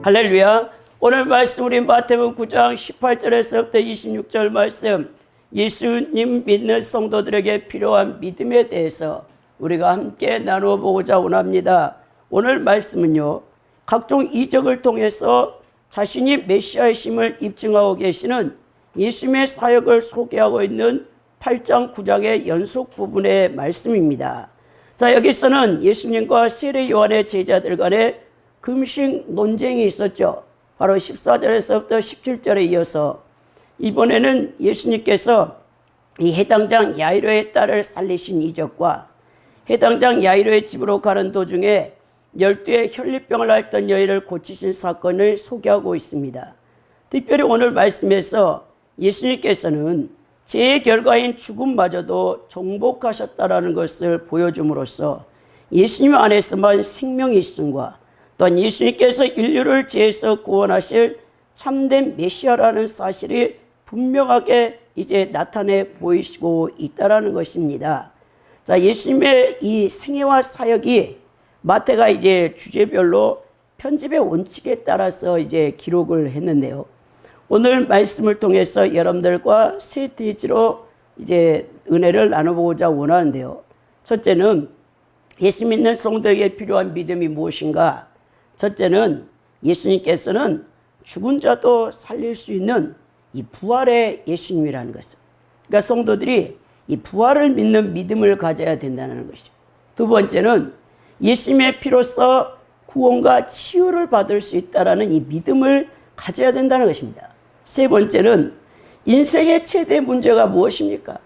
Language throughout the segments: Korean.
할렐루야. 오늘 말씀 우리 마태복음 9장 18절에서부터 26절 말씀, 예수님 믿는 성도들에게 필요한 믿음에 대해서 우리가 함께 나누어 보고자 원합니다. 오늘 말씀은요, 각종 이적을 통해서 자신이 메시아이심을 입증하고 계시는 예수님의 사역을 소개하고 있는 8장 9장의 연속 부분의 말씀입니다. 자, 여기서는 예수님과 세례 요한의 제자들 간에 금식 논쟁이 있었죠. 바로 14절에서부터 17절에 이어서 이번에는 예수님께서 이 해당장 야이로의 딸을 살리신 이적과 해당장 야이로의 집으로 가는 도중에 12의 혈리병을 앓던 여인을 고치신 사건을 소개하고 있습니다. 특별히 오늘 말씀에서 예수님께서는 죄의 결과인 죽음마저도 정복하셨다라는 것을 보여줌으로써 예수님 안에서만 생명이 있음과 또한 예수님께서 인류를 죄에서 구원하실 참된 메시아라는 사실이 분명하게 이제 나타내 보이시고 있다라는 것입니다. 자, 예수님의 이 생애와 사역이 마태가 이제 주제별로 편집의 원칙에 따라서 이제 기록을 했는데요. 오늘 말씀을 통해서 여러분들과 세 대지로 이제 은혜를 나눠보고자 원하는데요. 첫째는 예수 믿는 성도에게 필요한 믿음이 무엇인가? 첫째는 예수님께서는 죽은 자도 살릴 수 있는 이 부활의 예수님이라는 것을. 그러니까 성도들이 이 부활을 믿는 믿음을 가져야 된다는 것이죠. 두 번째는 예수님의 피로써 구원과 치유를 받을 수 있다는 이 믿음을 가져야 된다는 것입니다. 세 번째는 인생의 최대 문제가 무엇입니까?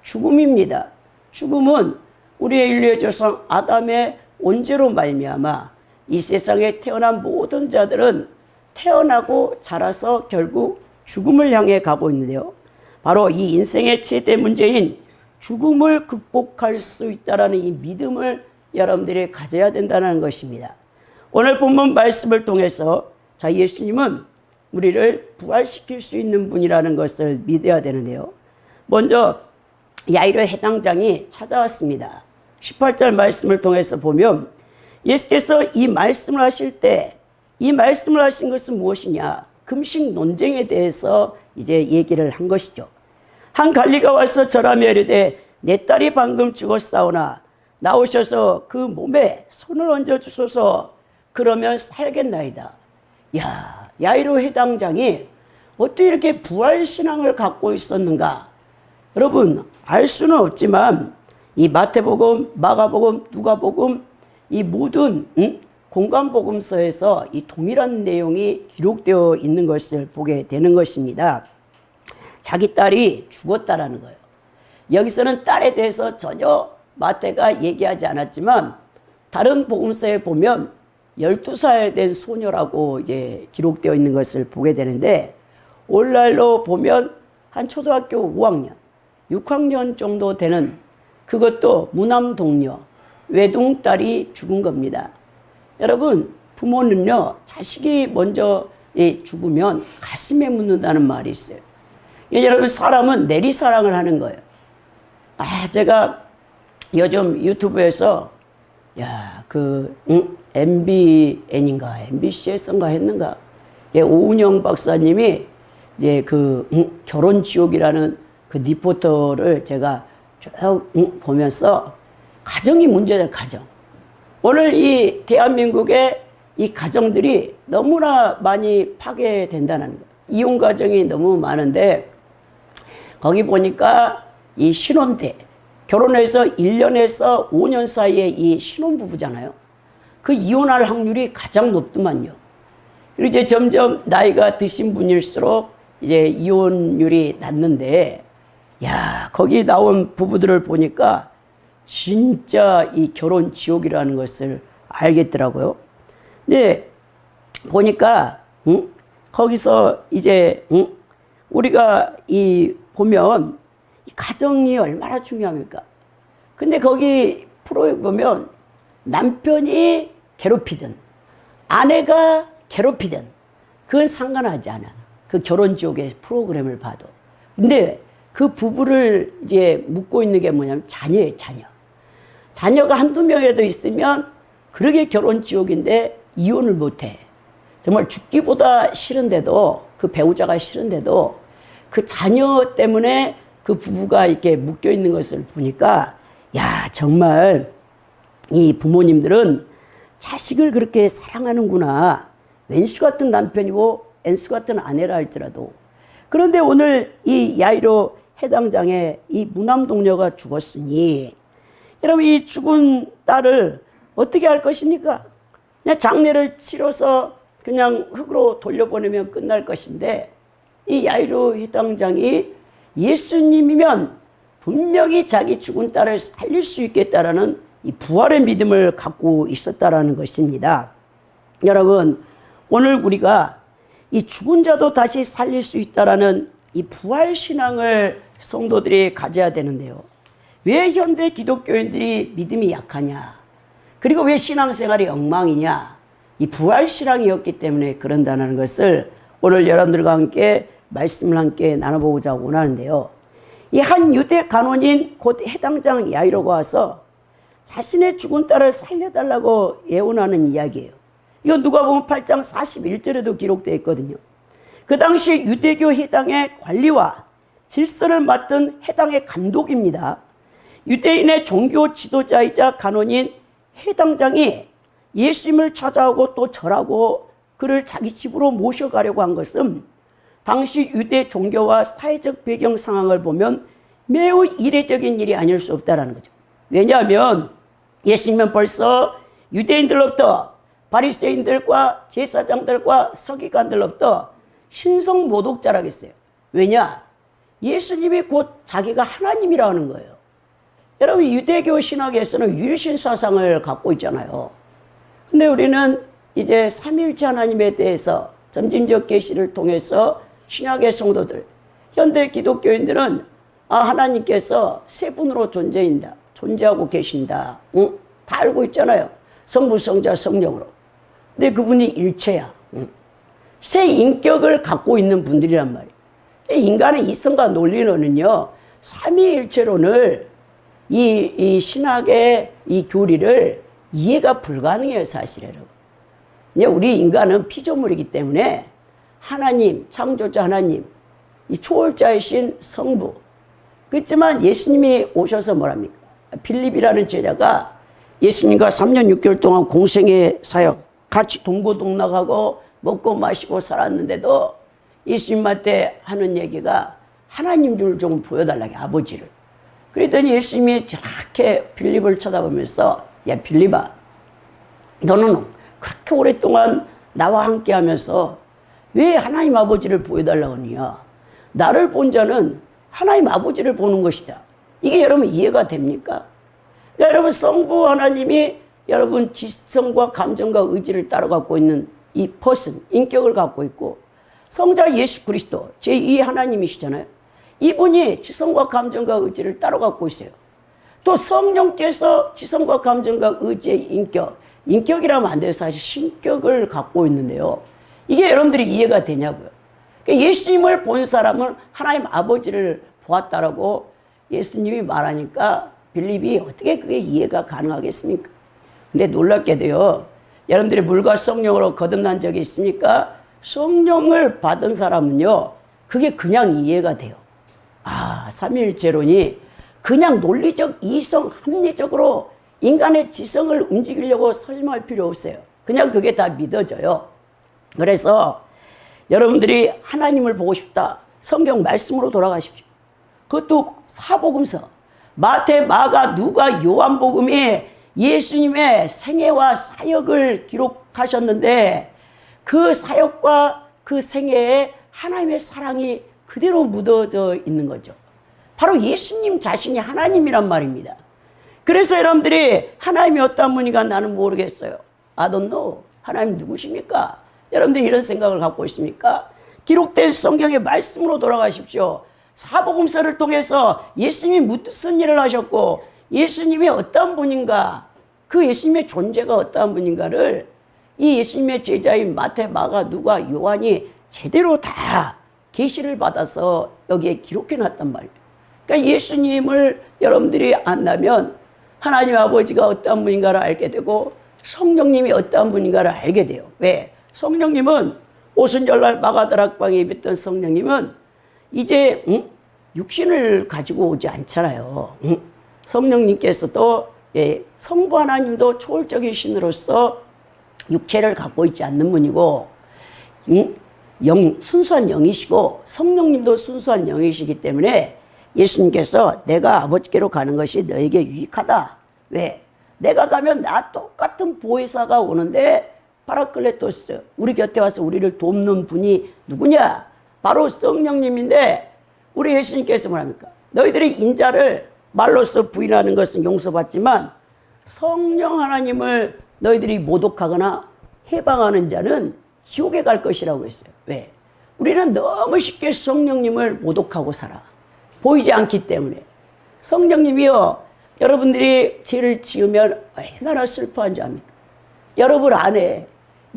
죽음입니다. 죽음은 우리의 인류의 조상 아담의 온죄로 말미암아 이 세상에 태어난 모든 자들은 태어나고 자라서 결국 죽음을 향해 가고 있는데요. 바로 이 인생의 최대 문제인 죽음을 극복할 수 있다는 이 믿음을 여러분들이 가져야 된다는 것입니다. 오늘 본문 말씀을 통해서 자, 예수님은 우리를 부활시킬 수 있는 분이라는 것을 믿어야 되는데요. 먼저 야이로의 해당장이 찾아왔습니다. 18절 말씀을 통해서 보면 예수께서 이 말씀을 하실 때 이 말씀을 하신 것은 무엇이냐? 금식 논쟁에 대해서 이제 얘기를 한 것이죠. 한 관리가 와서 절하며 이르되 내 딸이 방금 죽었사오나 나오셔서 그 몸에 손을 얹어 주소서. 그러면 살겠나이다. 야, 야이로 해당장이 어떻게 이렇게 부활신앙을 갖고 있었는가? 여러분, 알 수는 없지만 이 마태복음, 마가복음, 누가복음 이 모든 공간복음서에서 이 동일한 내용이 기록되어 있는 것을 보게 되는 것입니다. 자기 딸이 죽었다라는 거예요. 여기서는 딸에 대해서 전혀 마태가 얘기하지 않았지만 다른 복음서에 보면 12살 된 소녀라고 이제 기록되어 있는 것을 보게 되는데 오늘날로 보면 한 초등학교 5학년, 6학년 정도 되는 그것도 무남 동료, 외동딸이 죽은 겁니다. 여러분, 부모는요, 자식이 먼저 죽으면 가슴에 묻는다는 말이 있어요. 여러분, 사람은 내리사랑을 하는 거예요. 제가 요즘 유튜브에서 MBN인가 MBC에서인가 했는가 오은영 박사님이 이제 결혼 지옥이라는 그 리포터를 제가 쭉 보면서 가정이 문제다. 가정. 오늘 이 대한민국의 이 가정들이 너무나 많이 파괴된다는 거예요. 이혼 가정이 너무 많은데 거기 보니까 이 신혼 때 결혼해서 1년에서 5년 사이에 이 신혼부부잖아요. 그 이혼할 확률이 가장 높더만요. 그리고 이제 점점 나이가 드신 분일수록 이제 이혼율이 낮는데, 거기 나온 부부들을 보니까 진짜 이 결혼 지옥이라는 것을 알겠더라고요. 근데 보니까, 거기서 이제, 우리가 보면 이 가정이 얼마나 중요합니까? 근데 거기 프로에 보면 남편이 괴롭히든 아내가 괴롭히든 그건 상관하지 않아. 그 결혼지옥의 프로그램을 봐도. 근데 그 부부를 이제 묶고 있는 게 뭐냐면 자녀예요, 자녀. 자녀가 한두 명이라도 있으면 그러게 결혼지옥인데 이혼을 못해. 정말 죽기보다 싫은데도, 그 배우자가 싫은데도 그 자녀 때문에 그 부부가 이렇게 묶여 있는 것을 보니까, 야, 정말 이 부모님들은 자식을 그렇게 사랑하는구나. 왼수 같은 남편이고 왼수 같은 아내라 할지라도. 그런데 오늘 이 야이로 해당장의 이 무남 동료가 죽었으니, 여러분 이 죽은 딸을 어떻게 할 것입니까? 그냥 장례를 치러서 그냥 흙으로 돌려보내면 끝날 것인데, 이 야이로 해당장이 예수님이면 분명히 자기 죽은 딸을 살릴 수 있겠다라는 이 부활의 믿음을 갖고 있었다라는 것입니다. 여러분, 오늘 우리가 이 죽은 자도 다시 살릴 수 있다라는 이 부활 신앙을 성도들이 가져야 되는데요. 왜 현대 기독교인들이 믿음이 약하냐? 그리고 왜 신앙생활이 엉망이냐? 이 부활 신앙이었기 때문에 그런다는 것을 오늘 여러분들과 함께 말씀을 함께 나눠보고자 원하는데요. 이 한 유대 간원인 곧 해당장 야이로가 와서 자신의 죽은 딸을 살려달라고 예언하는 이야기예요. 이거 누가복음 8장 41절에도 기록되어 있거든요. 그 당시 유대교 해당의 관리와 질서를 맡은 해당의 감독입니다. 유대인의 종교 지도자이자 간원인 해당장이 예수님을 찾아오고 또 절하고 그를 자기 집으로 모셔가려고 한 것은 당시 유대 종교와 사회적 배경 상황을 보면 매우 이례적인 일이 아닐 수 없다는 거죠. 왜냐하면 예수님은 벌써 유대인들로부터 바리새인들과 제사장들과 서기관들로부터 신성 모독자라고 했어요. 왜냐? 예수님이 곧 자기가 하나님이라는 거예요. 여러분 유대교 신학에서는 유일신 사상을 갖고 있잖아요. 근데 우리는 이제 삼위일체 하나님에 대해서 점진적 계시를 통해서 신약의 성도들, 현대 기독교인들은 하나님께서 세 분으로 존재하고 계신다. 다 알고 있잖아요. 성부, 성자, 성령으로. 근데 그분이 일체야. 세 인격을 갖고 있는 분들이란 말이에요. 인간의 이성과 논리론은요, 삼위일체론을 이 신학의 이 교리를 이해가 불가능해요, 사실은. 우리 인간은 피조물이기 때문에 하나님, 창조자 하나님, 이 초월자이신 성부. 그렇지만 예수님이 오셔서 뭐랍니까? 빌립이라는 제자가 예수님과 3년 6개월 동안 공생의 사역, 같이 동고동락하고 먹고 마시고 살았는데도 예수님한테 하는 얘기가 하나님 줄 좀 보여달라고, 아버지를. 그랬더니 예수님이 저렇게 빌립을 쳐다보면서, 야 빌립아, 너는 그렇게 오랫동안 나와 함께 하면서 왜 하나님 아버지를 보여달라고 하느냐? 나를 본 자는 하나님 아버지를 보는 것이다. 이게 여러분 이해가 됩니까? 그러니까 여러분 성부 하나님이 여러분 지성과 감정과 의지를 따라 갖고 있는 이 퍼슨, 인격을 갖고 있고, 성자 예수 그리스도 제2 하나님이시잖아요. 이분이 지성과 감정과 의지를 따라 갖고 있어요. 또 성령께서 지성과 감정과 의지의 인격이라면 안 돼요. 사실 신격을 갖고 있는데요. 이게 여러분들이 이해가 되냐고요. 그러니까 예수님을 본 사람은 하나님 아버지를 보았다라고 예수님이 말하니까 빌립이 어떻게 그게 이해가 가능하겠습니까? 근데 놀랍게도요, 여러분들이 물과 성령으로 거듭난 적이 있습니까? 성령을 받은 사람은요, 그게 그냥 이해가 돼요. 삼위일체론이 그냥 논리적, 이성, 합리적으로 인간의 지성을 움직이려고 설명할 필요 없어요. 그냥 그게 다 믿어져요. 그래서 여러분들이 하나님을 보고 싶다, 성경 말씀으로 돌아가십시오. 그것도 사복음서, 마태, 마가, 누가, 요한복음이 예수님의 생애와 사역을 기록하셨는데 그 사역과 그 생애에 하나님의 사랑이 그대로 묻어져 있는 거죠. 바로 예수님 자신이 하나님이란 말입니다. 그래서 여러분들이 하나님이 어떤 분인가 나는 모르겠어요. I don't know. 하나님 누구십니까? 여러분들이 이런 생각을 갖고 있습니까? 기록된 성경의 말씀으로 돌아가십시오. 사복음서를 통해서 예수님이 무슨 일을 하셨고 예수님이 어떤 분인가, 그 예수님의 존재가 어떤 분인가를 이 예수님의 제자인 마태, 마가, 누가, 요한이 제대로 다 계시를 받아서 여기에 기록해 놨단 말이에요. 그러니까 예수님을 여러분들이 안다면 하나님 아버지가 어떤 분인가를 알게 되고 성령님이 어떤 분인가를 알게 돼요. 왜? 성령님은 오순절날 마가다락방에 입었던 성령님은 이제 육신을 가지고 오지 않잖아요. 성령님께서도 성부 하나님도 초월적인 신으로서 육체를 갖고 있지 않는 분이고 순수한 영이시고 성령님도 순수한 영이시기 때문에 예수님께서 내가 아버지께로 가는 것이 너에게 유익하다. 왜? 내가 가면 나 똑같은 보혜사가 오는데 파라클레토스, 우리 곁에 와서 우리를 돕는 분이 누구냐? 바로 성령님인데 우리 예수님께서 뭐랍니까? 너희들이 인자를 말로써 부인하는 것은 용서받지만 성령 하나님을 너희들이 모독하거나 해방하는 자는 지옥에 갈 것이라고 했어요. 왜? 우리는 너무 쉽게 성령님을 모독하고 살아. 보이지 않기 때문에. 성령님이요, 여러분들이 죄를 지으면 얼마나 슬퍼한 줄 압니까? 여러분 안에,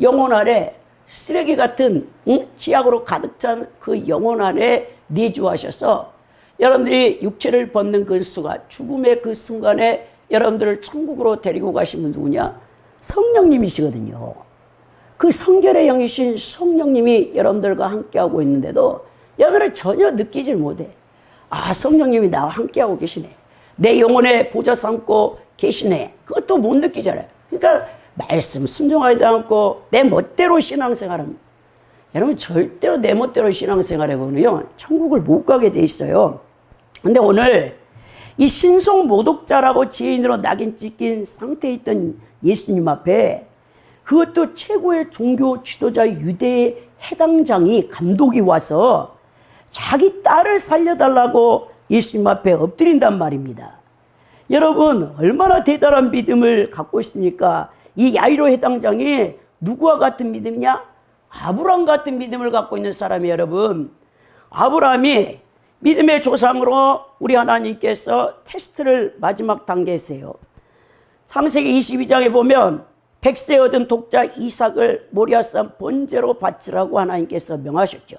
영혼 안에 쓰레기 같은 지약으로 가득 찬 그 영혼 안에 내주하셔서 여러분들이 육체를 벗는 그 순간, 죽음의 그 순간에 여러분들을 천국으로 데리고 가신 분 누구냐? 성령님이시거든요. 그 성결의 영이신 성령님이 여러분들과 함께하고 있는데도 여러분은 전혀 느끼질 못해. 아, 성령님이 나와 함께하고 계시네. 내 영혼에 보좌 삼고 계시네. 그것도 못 느끼잖아요. 그러니까 말씀 순종하지도 않고 내 멋대로 신앙생활합니다. 여러분 절대로 내 멋대로 신앙생활하고는요 천국을 못 가게 돼 있어요. 근데 오늘 이 신성 모독자라고 지인으로 낙인 찍힌 상태에 있던 예수님 앞에 그것도 최고의 종교 지도자 유대의 해당장이 감독이 와서 자기 딸을 살려달라고 예수님 앞에 엎드린단 말입니다. 여러분 얼마나 대단한 믿음을 갖고 있습니까? 이 야이로 해당장이 누구와 같은 믿음이냐? 아브라함 같은 믿음을 갖고 있는 사람이 여러분. 아브라함이 믿음의 조상으로 우리 하나님께서 테스트를 마지막 단계에 했어요. 창세기 22장에 보면 100세 얻은 독자 이삭을 모리아산 번제로 바치라고 하나님께서 명하셨죠.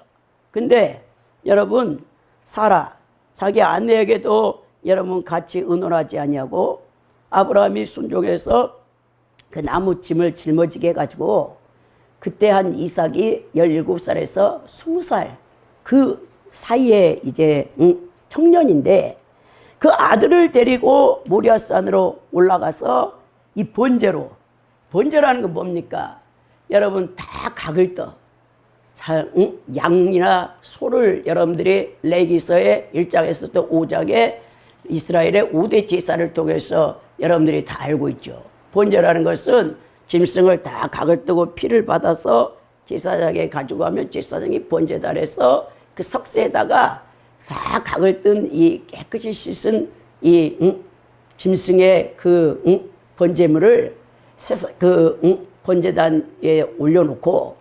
근데 여러분 사라 자기 아내에게도 여러분 같이 의논하지 아니하고 아브라함이 순종해서 그 나무찜을 짊어지게 해가지고 그때 한 이삭이 17살에서 20살 그 사이에 이제 청년인데 그 아들을 데리고 모리아산으로 올라가서 이 번제라는 건 뭡니까? 여러분 다 각을 떠. 양이나 소를 여러분들이 레위기서의 1장에서부터 5장에 이스라엘의 5대 제사를 통해서 여러분들이 다 알고 있죠. 번제라는 것은 짐승을 다 각을 뜨고 피를 받아서 제사장에 가지고 가면 제사장이 번제단에서 그 석쇠에다가 다 각을 뜬 이 깨끗이 씻은 이 짐승의 그 번제물을 번제단에 올려놓고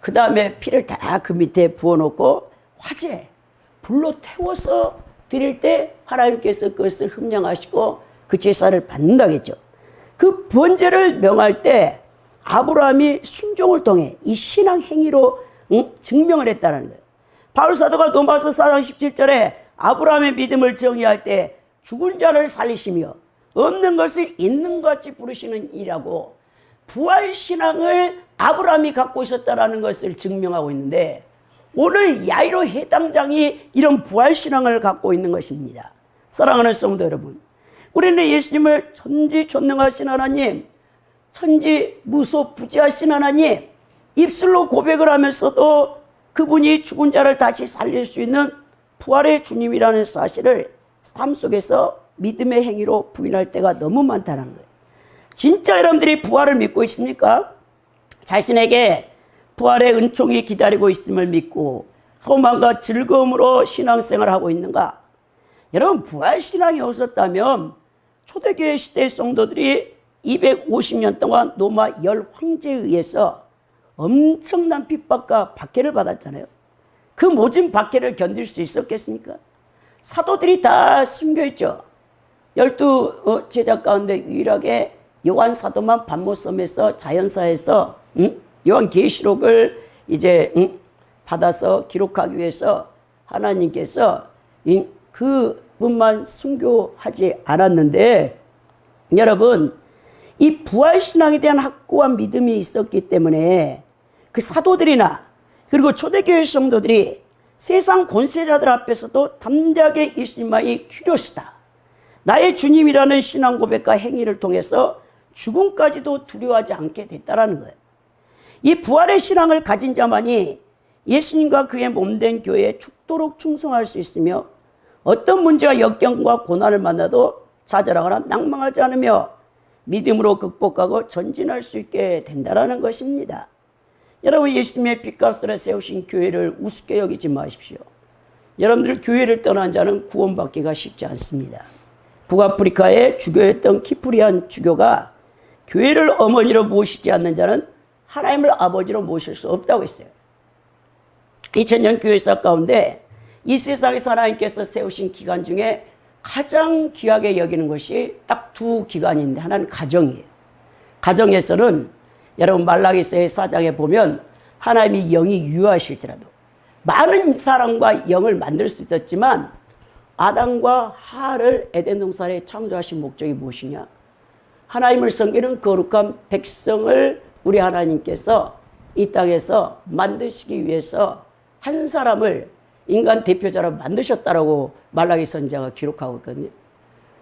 그 다음에 피를 다 그 밑에 부어놓고 화재 불로 태워서 드릴 때 하나님께서 그것을 흠량하시고 그 제사를 받는다겠죠. 그 번제를 명할 때 아브라함이 순종을 통해 이 신앙 행위로 증명을 했다는 거예요. 바울사도가 로마서 4장 17절에 아브라함의 믿음을 정의할 때 죽은 자를 살리시며 없는 것을 있는 것 같이 부르시는 이라고 부활신앙을 아브라함이 갖고 있었다는 것을 증명하고 있는데 오늘 야이로 해당장이 이런 부활신앙을 갖고 있는 것입니다. 사랑하는 성도 여러분, 우리는 예수님을 천지전능하신 하나님, 천지무소부지하신 하나님, 입술로 고백을 하면서도 그분이 죽은 자를 다시 살릴 수 있는 부활의 주님이라는 사실을 삶 속에서 믿음의 행위로 부인할 때가 너무 많다는 거예요. 진짜 여러분들이 부활을 믿고 있습니까? 자신에게 부활의 은총이 기다리고 있음을 믿고 소망과 즐거움으로 신앙생활을 하고 있는가? 여러분 부활신앙이 없었다면 초대교회 시대의 성도들이 250년 동안 로마 열 황제에 의해서 엄청난 핍박과 박해를 받았잖아요. 그 모진 박해를 견딜 수 있었겠습니까? 사도들이 다 숨겨있죠. 12 제자 가운데 유일하게 요한 사도만 반모섬에서 자연사에서 요한계시록을 이제 받아서 기록하기 위해서 하나님께서 그분만 순교하지 않았는데 여러분 이 부활신앙에 대한 확고한 믿음이 있었기 때문에 그 사도들이나 그리고 초대교회 성도들이 세상 권세자들 앞에서도 담대하게 예수님만이 필요시다. 나의 주님이라는 신앙 고백과 행위를 통해서 죽음까지도 두려워하지 않게 됐다라는 거예요. 이 부활의 신앙을 가진 자만이 예수님과 그의 몸된 교회에 죽도록 충성할 수 있으며 어떤 문제와 역경과 고난을 만나도 좌절하거나 낭망하지 않으며 믿음으로 극복하고 전진할 수 있게 된다는 것입니다. 여러분, 예수님의 핏값으로 세우신 교회를 우습게 여기지 마십시오. 여러분들, 교회를 떠난 자는 구원받기가 쉽지 않습니다. 북아프리카의 주교였던 키프리안 주교가 교회를 어머니로 모시지 않는 자는 하나님을 아버지로 모실 수 없다고 했어요. 2000년 교회사 가운데 이 세상에서 하나님께서 세우신 기간 중에 가장 귀하게 여기는 것이 딱 두 기간인데, 하나는 가정이에요. 가정에서는 여러분 말라기서의 4장에 보면 하나님이 영이 유하실지라도 많은 사람과 영을 만들 수 있었지만 아담과 하와를 에덴 동산에 창조하신 목적이 무엇이냐? 하나님을 섬기는 거룩한 백성을 우리 하나님께서 이 땅에서 만드시기 위해서 한 사람을 인간 대표자로 만드셨다라고 말라기 선지자가 기록하고 있거든요.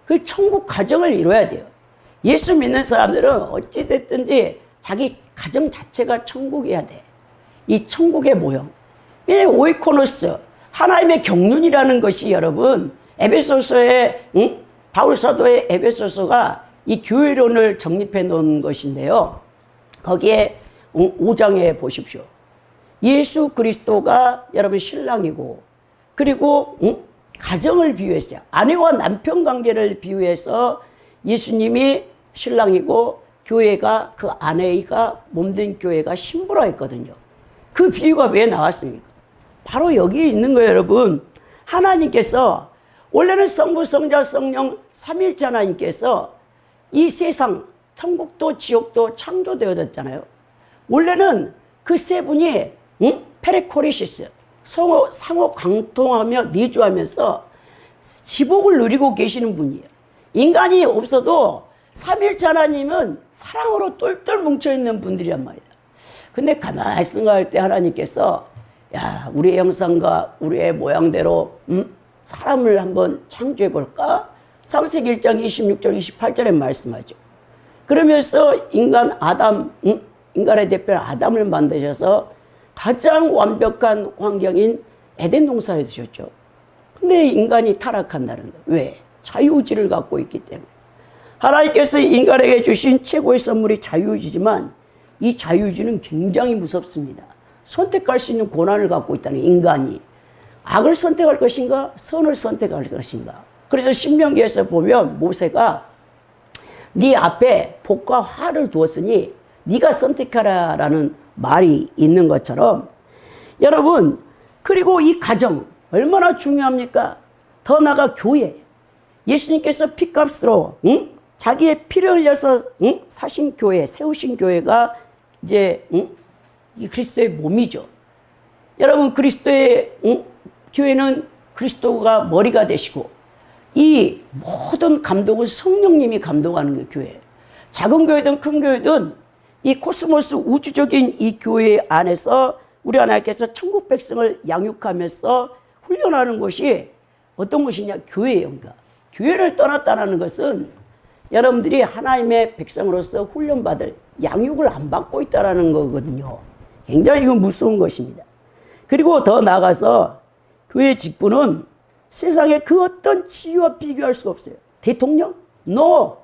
그 천국 가정을 이뤄야 돼요. 예수 믿는 사람들은 어찌됐든지 자기 가정 자체가 천국이어야 돼. 이 천국의 모형. 왜냐하면 오이코노스, 하나님의 경륜이라는 것이 여러분, 에베소서의 바울 사도의 에베소서가 이 교회론을 정립해 놓은 것인데요. 거기에 5장에 보십시오. 예수 그리스도가 여러분 신랑이고, 그리고 가정을 비유했어요. 아내와 남편 관계를 비유해서 예수님이 신랑이고 교회가, 그 아내가 몸된 교회가 신부라 했거든요. 그 비유가 왜 나왔습니까? 바로 여기 있는 거예요, 여러분. 하나님께서 원래는 성부, 성자, 성령 삼일체 하나님께서 이 세상 천국도 지옥도 창조되어졌잖아요. 원래는 그 세 분이 페레코리시스 상호 관통하며 내주하면서 지복을 누리고 계시는 분이에요. 인간이 없어도 삼일체 하나님은 사랑으로 똘똘 뭉쳐있는 분들이란 말이야. 근데 가만히 생각할 때 하나님께서 야, 우리의 형상과 우리의 모양대로 사람을 한번 창조해 볼까? 창세기 1장 26절 28절에 말씀하죠. 그러면서 인간의 대표 아담을 만드셔서 가장 완벽한 환경인 에덴 동산에 두셨죠. 근데 인간이 타락한다는 거예요. 왜? 자유의지를 갖고 있기 때문에. 하나님께서 인간에게 주신 최고의 선물이 자유의지지만 이 자유의지는 굉장히 무섭습니다. 선택할 수 있는 권한을 갖고 있다는 인간이. 악을 선택할 것인가? 선을 선택할 것인가? 그래서 신명기에서 보면 모세가 네 앞에 복과 화를 두었으니 네가 선택하라라는 말이 있는 것처럼, 여러분, 그리고 이 가정 얼마나 중요합니까? 더 나아가 교회. 예수님께서 피값으로 자기의 피를 흘려서 사신 교회, 세우신 교회가 이제 이 그리스도의 몸이죠. 여러분, 그리스도의 교회는 그리스도가 머리가 되시고 이 모든 감독은 성령님이 감독하는 그 교회. 작은 교회든 큰 교회든 이 코스모스 우주적인 이 교회 안에서 우리 하나님께서 천국 백성을 양육하면서 훈련하는 것이 어떤 것이냐? 교회예요. 그러니까 교회를 떠났다는 것은 여러분들이 하나님의 백성으로서 훈련받을 양육을 안 받고 있다는 거거든요. 굉장히 이건 무서운 것입니다. 그리고 더 나아가서 교회 직분은 세상에 그 어떤 지위와 비교할 수가 없어요. 대통령? No.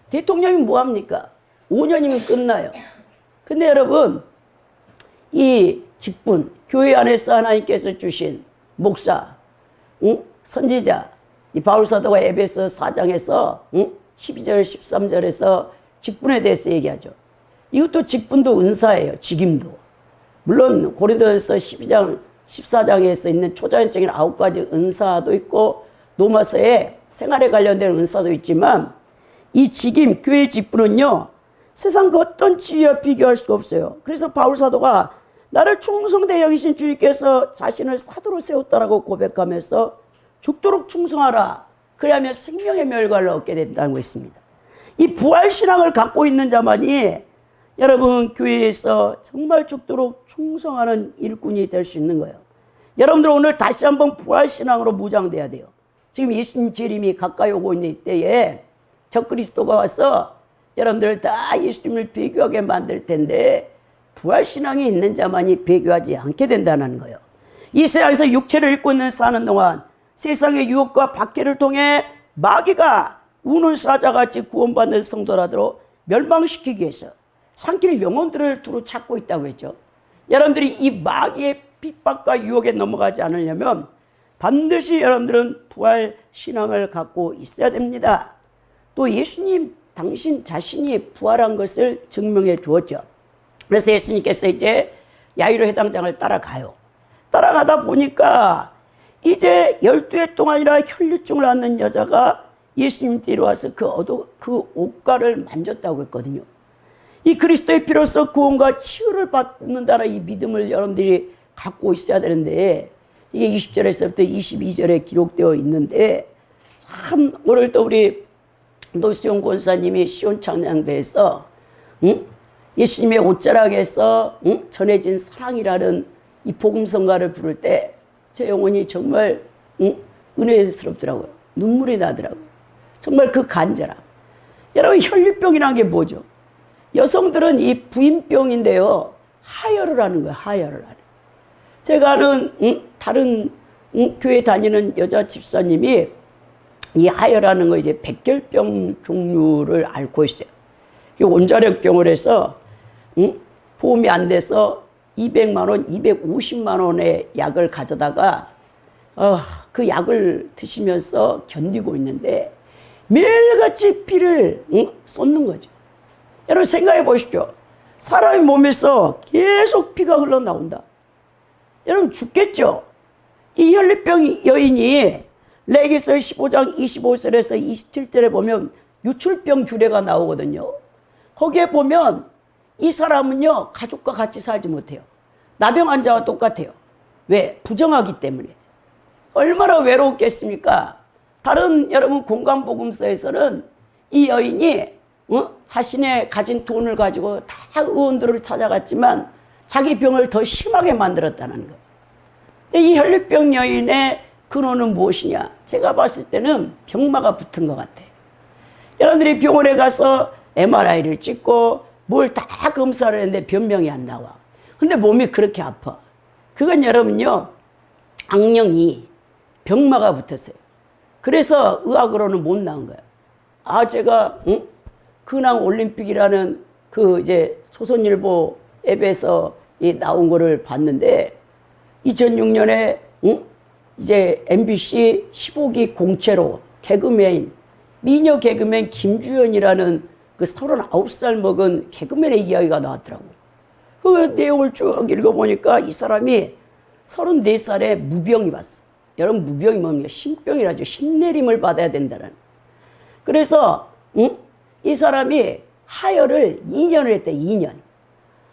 대통령이 뭐합니까? 5년이면 끝나요. 근데 여러분, 이 직분, 교회 안에서 하나님께서 주신 목사, 선지자, 이 바울사도가 에베소 4장에서 12절, 13절에서 직분에 대해서 얘기하죠. 이것도 직분도 은사예요. 직임도. 물론 고린도전서 12장, 14장에서 있는 초자연적인 9가지 은사도 있고 로마서에 생활에 관련된 은사도 있지만 이 직임, 교회 직분은요, 세상 그 어떤 지위와 비교할 수가 없어요. 그래서 바울사도가 나를 충성되게 여기신 주님께서 자신을 사도로 세웠다라고 고백하면서 죽도록 충성하라. 그래야면 생명의 멸관을 얻게 된다는 것입니다. 이 부활신앙을 갖고 있는 자만이 여러분 교회에서 정말 죽도록 충성하는 일꾼이 될 수 있는 거예요. 여러분들 오늘 다시 한번 부활신앙으로 무장돼야 돼요. 지금 예수님 재림이 가까이 오고 있는 때에 적그리스도가 와서 여러분들 다 예수님을 배교하게 만들 텐데 부활신앙이 있는 자만이 배교하지 않게 된다는 거예요. 이 세상에서 육체를 입고 있는 사는 동안 세상의 유혹과 박해를 통해 마귀가 우는 사자같이 구원받는 성도라도 멸망시키기 위해서 삼킬 영혼들을 두루 찾고 있다고 했죠. 여러분들이 이 마귀의 핍박과 유혹에 넘어가지 않으려면 반드시 여러분들은 부활 신앙을 갖고 있어야 됩니다. 또 예수님 당신 자신이 부활한 것을 증명해 주었죠. 그래서 예수님께서 이제 야이로 해당장을 따라가요. 따라가다 보니까 이제 12해 동안이나 혈류증을 앓는 여자가 예수님 뒤로 와서 그 옷가를 만졌다고 했거든요. 이 그리스도의 피로써 구원과 치유를 받는다는 이 믿음을 여러분들이 갖고 있어야 되는데 이게 20절에서부터 22절에 기록되어 있는데 참 오늘 또 우리 노수용 권사님이 시온 찬양대에서 예수님의 옷자락에서 전해진 사랑이라는 이 복음성가를 부를 때 제 영혼이 정말 은혜스럽더라고요. 눈물이 나더라고요. 정말 그 간절함. 여러분 혈류병이라는 게 뭐죠? 여성들은 이 부인병인데요. 하혈을 하는 거예요. 하혈을 하는. 제가 아는 다른 교회 다니는 여자 집사님이 이 하혈하는 거 이제 백혈병 종류를 앓고 있어요. 원자력병을 해서 보험이 안 돼서 200만 원, 250만 원의 약을 가져다가 그 약을 드시면서 견디고 있는데 매일같이 피를 쏟는 거죠. 여러분 생각해 보십시오. 사람의 몸에서 계속 피가 흘러나온다. 여러분 죽겠죠? 이 혈류병 여인이 레위기서 15장 25절에서 27절에 보면 유출병 규례가 나오거든요. 거기에 보면 이 사람은요 가족과 같이 살지 못해요. 나병 환자와 똑같아요. 왜? 부정하기 때문에. 얼마나 외로웠겠습니까? 다른 여러분 공간복음서에서는 이 여인이 자신의 가진 돈을 가지고 다 의원들을 찾아갔지만 자기 병을 더 심하게 만들었다는 거예요. 근데 이 혈류병 여인의 근원은 무엇이냐? 제가 봤을 때는 병마가 붙은 것 같아요. 여러분들이 병원에 가서 MRI를 찍고 뭘 다 검사를 했는데 변명이 안 나와. 근데 몸이 그렇게 아파. 그건 여러분요, 악령이 병마가 붙었어요. 그래서 의학으로는 못 나온 거예요. 제가 근황 올림픽이라는 그 이제 조선일보 앱에서 나온 거를 봤는데 2006년에 이제 MBC 15기 공채로 개그맨 미녀 개그맨 김주연이라는 그 39살 먹은 개그맨의 이야기가 나왔더라고요. 그 내용을 쭉 읽어보니까 이 사람이 34살에 무병이 왔어. 여러분 무병이 뭡니까? 신병이라죠. 신내림을 받아야 된다는. 그래서 이 사람이 하혈을 2년을 했대. 2년.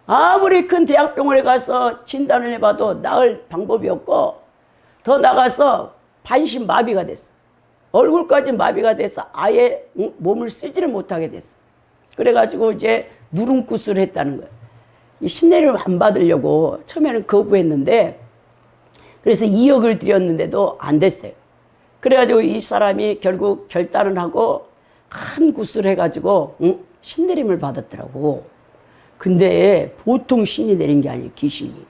아무리 큰 대학병원에 가서 진단을 해봐도 나을 방법이 없고 더 나가서 반신 마비가 됐어. 얼굴까지 마비가 돼서 아예 몸을 쓰지를 못하게 됐어. 그래가지고 이제 누름굿을 했다는 거예요. 이 신내림을 안 받으려고 처음에는 거부했는데 그래서 2억을 들였는데도 안 됐어요. 그래가지고 이 사람이 결국 결단을 하고 큰 굿을 해가지고 신내림을 받았더라고. 근데 보통 신이 내린 게 아니에요. 귀신이.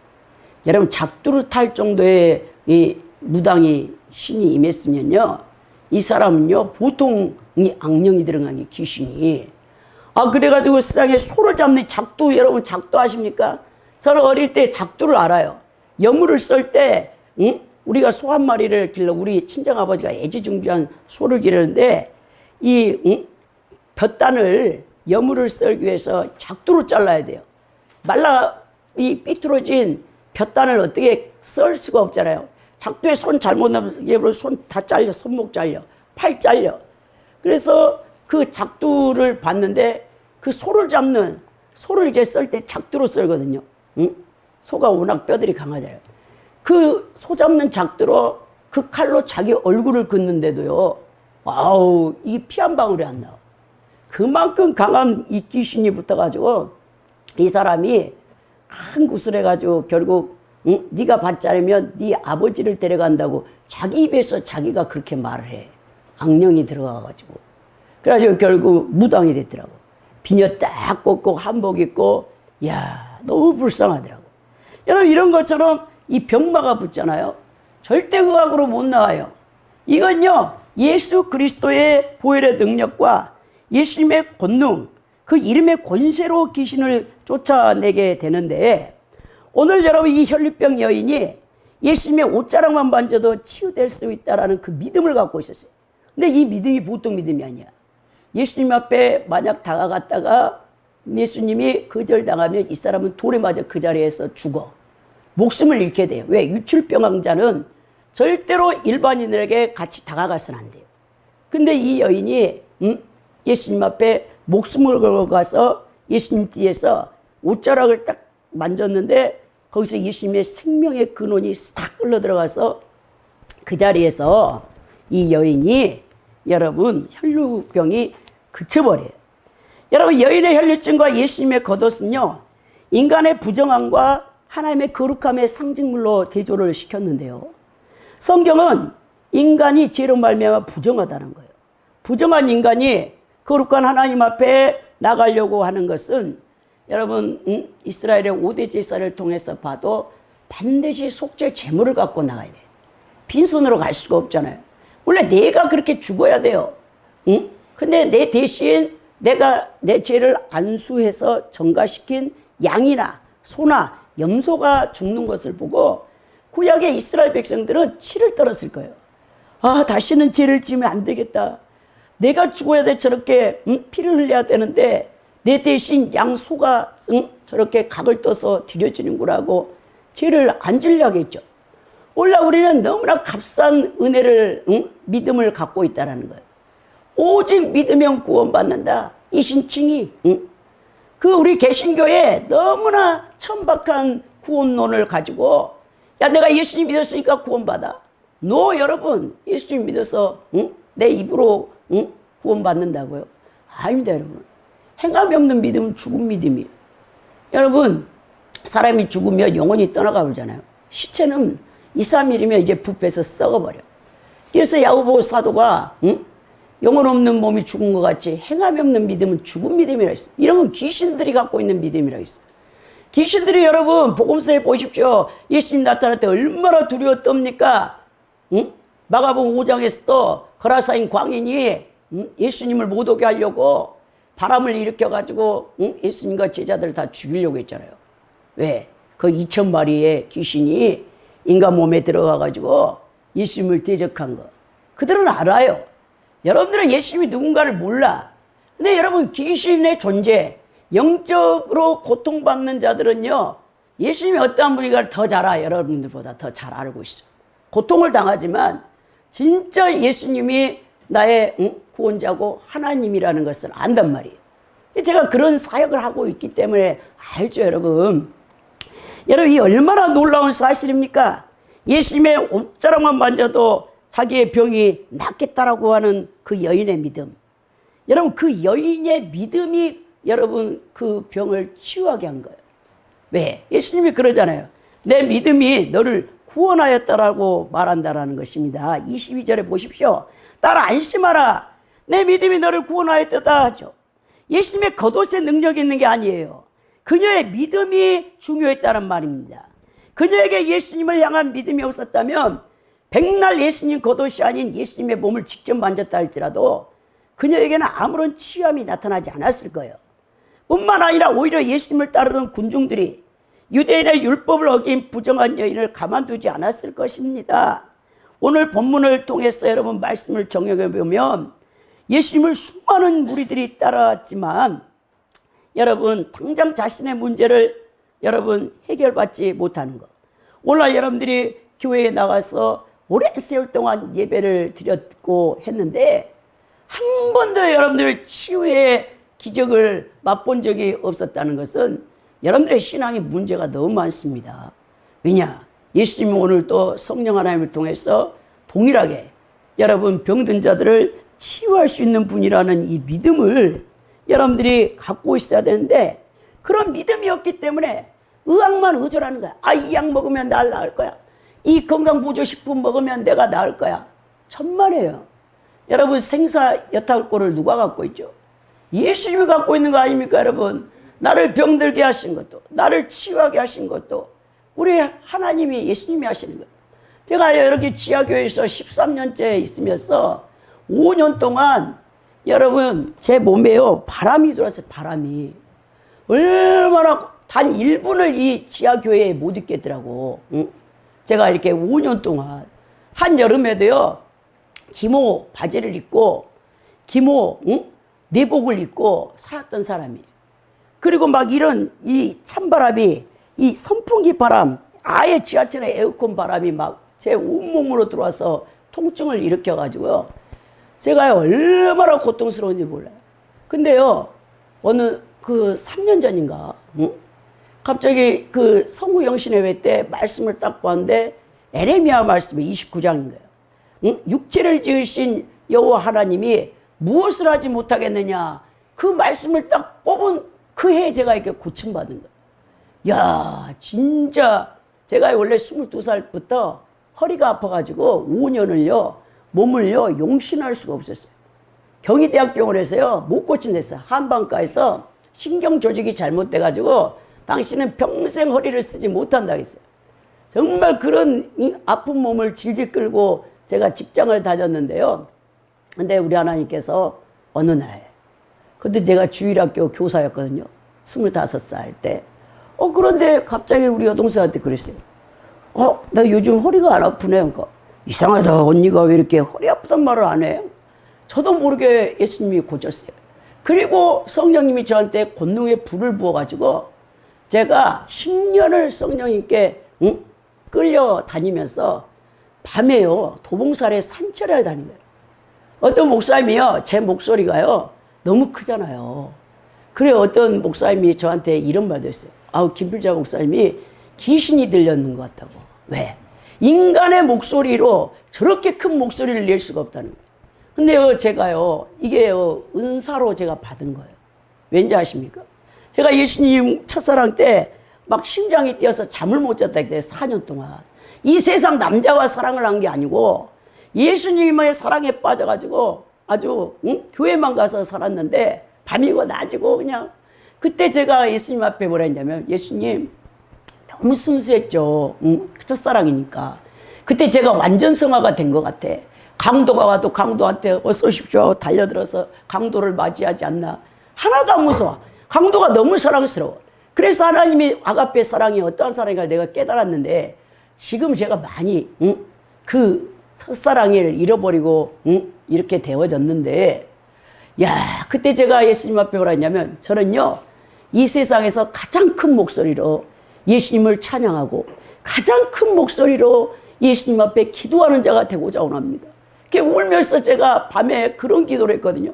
여러분 작두를 탈 정도의 이 무당이 신이 임했으면요. 이 사람은요. 보통 이 악령이 들어간 게 귀신이. 그래가지고 세상에 소를 잡는 작두, 여러분 작두 아십니까? 저는 어릴 때 작두를 알아요. 여물을 썰 때, 우리가 소 한 마리를 길러, 우리 친정아버지가 애지중지한 소를 기르는데, 볕단을 여물을 썰기 위해서 작두로 잘라야 돼요. 이 삐뚤어진 볕단을 어떻게 썰 수가 없잖아요. 작두에 손 잘못 넣으면 손 다 잘려, 손목 잘려, 팔 잘려. 그래서 그 작두를 봤는데 그 소를 이제 썰 때 작두로 썰거든요. 소가 워낙 뼈들이 강하잖아요. 그 소 잡는 작두로 그 칼로 자기 얼굴을 긋는데도요. 이 피 한 방울이 안 나와. 그만큼 강한 이 귀신이 붙어가지고 이 사람이 큰 구슬 해가지고 결국 네가 받지 않으면 네 아버지를 데려간다고 자기 입에서 자기가 그렇게 말을 해. 악령이 들어가가지고. 그래가지고 결국 무당이 됐더라고. 비녀 딱 꽂고 한복 입고, 야 너무 불쌍하더라고. 여러분 이런 것처럼 이 병마가 붙잖아요. 절대 그 악으로 못 나와요. 이건요 예수 그리스도의 보혈의 능력과 예수님의 권능, 그 이름의 권세로 귀신을 쫓아내게 되는데, 오늘 여러분 이 혈류병 여인이 예수님의 옷자락만 만져도 치유될 수 있다는 그 믿음을 갖고 있었어요. 근데 이 믿음이 보통 믿음이 아니야. 예수님 앞에 만약 다가갔다가 예수님이 거절당하면 이 사람은 돌에 맞아 그 자리에서 죽어. 목숨을 잃게 돼요. 왜? 유출병 환자는 절대로 일반인들에게 같이 다가가서는 안 돼요. 근데 이 여인이 예수님 앞에 목숨을 걸고 가서 예수님 뒤에서 옷자락을 딱 만졌는데 거기서 예수님의 생명의 근원이 싹 흘러들어가서 그 자리에서 이 여인이 여러분 혈류병이 그쳐버려요. 여러분 여인의 혈류증과 예수님의 겉옷은요 인간의 부정함과 하나님의 거룩함의 상징물로 대조를 시켰는데요. 성경은 인간이 죄로 말미암아 부정하다는 거예요. 부정한 인간이 거룩한 하나님 앞에 나가려고 하는 것은 여러분 이스라엘의 5대 제사를 통해서 봐도 반드시 속죄 제물을 갖고 나가야 돼요. 빈손으로 갈 수가 없잖아요. 원래 내가 그렇게 죽어야 돼요. 근데 내 대신 내가 내 죄를 안수해서 전가시킨 양이나 소나 염소가 죽는 것을 보고 구약의 이스라엘 백성들은 치를 떨었을 거예요. 아, 다시는 죄를 지으면 안 되겠다. 내가 죽어야 돼. 저렇게 피를 흘려야 되는데 내 대신 양, 소가 저렇게 각을 떠서 드려지는구나 하고 죄를 안 지려고 했죠. 원래 우리는 너무나 값싼 은혜를 믿음을 갖고 있다는 거예요. 오직 믿으면 구원받는다. 이 신칭이 그 우리 개신교에 너무나 천박한 구원론을 가지고 야 내가 예수님 믿었으니까 구원받아. 노 여러분 예수님 믿어서 내 입으로 구원받는다고요? 아닙니다 여러분. 행함이 없는 믿음은 죽은 믿음이에요. 여러분 사람이 죽으면 영혼이 떠나가 버리잖아요. 시체는 2, 3일이면 이제 부패해서 썩어버려. 그래서 야고보 사도가 영혼 없는 몸이 죽은 것 같이 행함이 없는 믿음은 죽은 믿음이라 했어요. 이런 건 귀신들이 갖고 있는 믿음이라 했어요. 귀신들이 여러분 복음서에 보십시오. 예수님 나타날 때 얼마나 두려워 떱니까? 마가복음 5장에서도 거라사인 광인이 예수님을 못 오게 하려고 바람을 일으켜가지고 예수님과 제자들 다 죽이려고 했잖아요. 왜? 그 2,000마리의 귀신이 인간 몸에 들어가가지고 예수님을 대적한 거. 그들은 알아요. 여러분들은 예수님이 누군가를 몰라. 근데 여러분 귀신의 존재, 영적으로 고통받는 자들은요 예수님이 어떠한 분인가를 더 잘 알아요. 여러분들보다 더 잘 알고 있어. 고통을 당하지만 진짜 예수님이 나의 구원자고 하나님이라는 것을 안단 말이에요. 제가 그런 사역을 하고 있기 때문에 알죠 여러분. 여러분 이 얼마나 놀라운 사실입니까? 예수님의 옷자락만 만져도 자기의 병이 낫겠다라고 하는 그 여인의 믿음. 여러분 그 여인의 믿음이 여러분 그 병을 치유하게 한 거예요. 왜? 예수님이 그러잖아요. 내 믿음이 너를 구원하였다라고 말한다라는 것입니다. 22절에 보십시오. 따라 안심하라. 내 믿음이 너를 구원하였다 하죠. 예수님의 겉옷에 능력이 있는 게 아니에요. 그녀의 믿음이 중요했다는 말입니다. 그녀에게 예수님을 향한 믿음이 없었다면 백날 예수님 겉옷이 아닌 예수님의 몸을 직접 만졌다 할지라도 그녀에게는 아무런 치유함이 나타나지 않았을 거예요. 뿐만 아니라 오히려 예수님을 따르던 군중들이 유대인의 율법을 어긴 부정한 여인을 가만두지 않았을 것입니다. 오늘 본문을 통해서 여러분 말씀을 정리해 보면 예수님을 수많은 무리들이 따라왔지만 여러분 당장 자신의 문제를 여러분 해결받지 못하는 것. 오늘 여러분들이 교회에 나가서 오랜 세월 동안 예배를 드렸고 했는데 한 번도 여러분들 치유의 기적을 맛본 적이 없었다는 것은 여러분들의 신앙의 문제가 너무 많습니다. 왜냐? 예수님이 오늘 또 성령 하나님을 통해서 동일하게 여러분 병든 자들을 치유할 수 있는 분이라는 이 믿음을 여러분들이 갖고 있어야 되는데 그런 믿음이었기 때문에 의학만 의존하는 거야. 아, 이 약 먹으면 날 나을 거야. 이 건강보조식품 먹으면 내가 나을 거야. 천만에요. 여러분, 생사여탈골을 누가 갖고 있죠? 예수님이 갖고 있는 거 아닙니까, 여러분? 나를 병들게 하신 것도, 나를 치유하게 하신 것도 우리 하나님이, 예수님이 하시는 거예요. 제가 여기 지하교회에서 13년째 있으면서 5년 동안 여러분 제 몸에요 바람이 들어왔어요. 바람이 얼마나 단 1분을 이 지하교회에 못 있겠더라고. 응? 제가 이렇게 5년 동안 한여름에도요 기모 바지를 입고 기모 내복을 입고 살았던 사람이. 그리고 막 이런 이 찬바람이, 이 선풍기 바람, 아예 지하철에 에어컨 바람이 막 제 온몸으로 들어와서 통증을 일으켜가지고요. 제가 얼마나 고통스러운지 몰라요. 근데요, 어느 그 3년 전인가, 갑자기 그 성구영신예배 때 말씀을 딱 봤는데 에레미야 말씀이 29장인 거예요. 육체를 지으신 여호와 하나님이 무엇을 하지 못하겠느냐. 그 말씀을 딱 뽑은 그 해에 제가 이렇게 고침받은 거예요. 야, 진짜 제가 원래 22살부터 허리가 아파가지고 5년을요 몸을요 용신할 수가 없었어요. 경희대학병원에서요 못 고친댔어요. 한방과에서 신경 조직이 잘못돼가지고 당신은 평생 허리를 쓰지 못한다 했어요. 정말 그런 아픈 몸을 질질 끌고 제가 직장을 다녔는데요. 근데 우리 하나님께서 어느 날, 그때 내가 주일학교 교사였거든요. 25살 때. 그런데 갑자기 우리 여동생한테 그랬어요. 나 요즘 허리가 안 아프네. 그러니까 이상하다. 언니가 왜 이렇게 허리 아프단 말을 안 해? 저도 모르게 예수님이 고쳤어요. 그리고 성령님이 저한테 권능의 불을 부어가지고 제가 10년을 성령님께 끌려다니면서 밤에요 도봉산에 산책을 다닌 거예요. 어떤 목사님이요 제 목소리가요 너무 크잖아요. 그래 어떤 목사님이 저한테 이런 말도 했어요. 아우, 김필자 목사님이 귀신이 들렸는 것 같다고. 왜? 인간의 목소리로 저렇게 큰 목소리를 낼 수가 없다는 거예요. 근데요 제가요 이게요 은사로 제가 받은 거예요. 왠지 아십니까? 제가 예수님 첫사랑 때 막 심장이 뛰어서 잠을 못 잤다 했대요. 4년 동안. 이 세상 남자와 사랑을 한 게 아니고 예수님의 사랑에 빠져가지고 아주 교회만 가서 살았는데 밤이고 낮이고 그냥. 그때 제가 예수님 앞에 뭐라 했냐면, 예수님 너무 순수했죠. 첫사랑이니까. 그때 제가 완전 성화가 된 것 같아. 강도가 와도 강도한테 어서 오십시오 하고 달려들어서 강도를 맞이하지 않나. 하나도 안 무서워. 강도가 너무 사랑스러워. 그래서 하나님이 아가페 사랑이 어떠한 사랑인가 내가 깨달았는데, 지금 제가 많이 그 첫사랑을 잃어버리고 이렇게 되어졌는데, 야, 그때 제가 예수님 앞에 뭐라 했냐면, 저는요 이 세상에서 가장 큰 목소리로 예수님을 찬양하고 가장 큰 목소리로 예수님 앞에 기도하는 자가 되고자 원합니다. 울면서 제가 밤에 그런 기도를 했거든요.